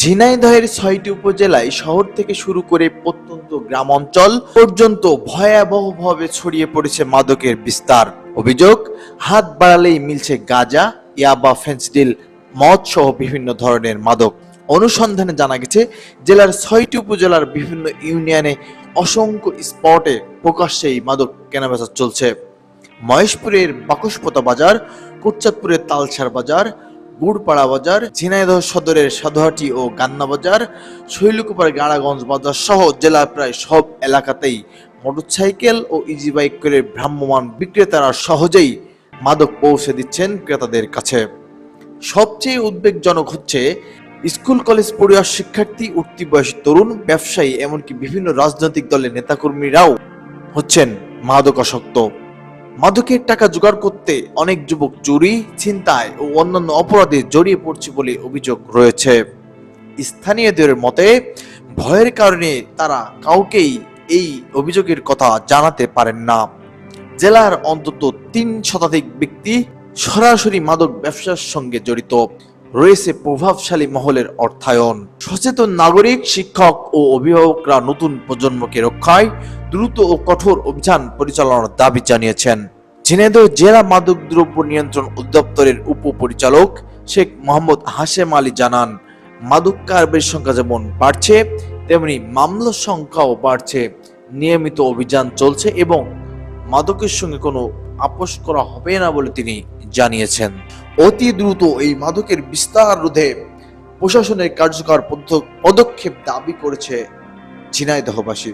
ঝিনাইদহের ৬টি উপজেলায় শহর থেকে শুরু করে প্রত্যন্ত গ্রাম অঞ্চল পর্যন্ত ভয়াবহভাবে ছড়িয়ে পড়েছে মাদকের বিস্তার। অভিযোগ, হাত বাড়ালেই মিলছে গাঁজা, ইয়াবা, ফেন্সিডিল, মদ সহ বিভিন্ন ধরনের মাদক। অনুসন্ধানে জানা গেছে, জেলার ৬টি উপজেলার বিভিন্ন ইউনিয়নে অসংখ্য স্পটে প্রকাশ্যে এই মাদক কেনাবেচা চলছে। মহেশপুরের বাকসপোতা বাজার, কোটচাঁদপুরের তালছাড় বাজার, গুড়পাড়া বাজার, ঝিনাইদহ সদরের সাধুহাটি ও গান্না বাজার, শৈলকুপার গাড়াগঞ্জ বাজার সহ জেলার প্রায় সব এলাকাতেই মোটরসাইকেল ও ইজি বাইক করে ভ্রাম্যমাণ বিক্রেতারা সহজেই মাদক পৌঁছে দিচ্ছেন ক্রেতাদের কাছে। সবচেয়ে উদ্বেগজনক হচ্ছে, স্কুল কলেজ পড়ুয়া শিক্ষার্থী, উঠতি বয়সী তরুণ, ব্যবসায়ী, এমনকি বিভিন্ন রাজনৈতিক দলের নেতাকর্মীরাও হচ্ছেন মাদকাসক্ত। মাদকের টাকা জোগাড় করতে অনেক যুবক চুরি, ছিনতাই ও অন্যান্য অপরাধে জড়িয়ে পড়ছে বলে অভিযোগ রয়েছে। স্থানীয়দের মতে, ভয়ের কারণে তারা কাউকেই এই অভিযোগের কথা জানাতে পারেন না। জেলার অন্তত ৩ শতাধিক ব্যক্তি সরাসরি মাদক ব্যবসার সঙ্গে জড়িত। রয়েছে প্রভাবশালী মহলের অর্থায়ন। সচেতন নাগরিক, শিক্ষক ও অভিভাবকরা নতুন প্রজন্মকে রক্ষায় দ্রুত ও কঠোর অভিযান পরিচালনার দাবি জানিয়েছেন। ঝিনাইদহ জেলা মাদকদ্রব্য নিয়ন্ত্রণ অধিদপ্তরের উপপরিচালক শেখ মোহাম্মদ হাশেম আলী জানান, মাদক কারবারির সংখ্যা যেমন বাড়ছে, তেমনি মামলার সংখ্যাও বাড়ছে। নিয়মিত অভিযান চলছে এবং মাদকের সঙ্গে কোনো আপোষ করা হবে না বলে তিনি জানিয়েছেন। অতি দ্রুত এই মাদকের বিস্তার রোধে প্রশাসনের কার্যকর পদক্ষেপ দাবি করেছে ঝিনাইদহবাসী।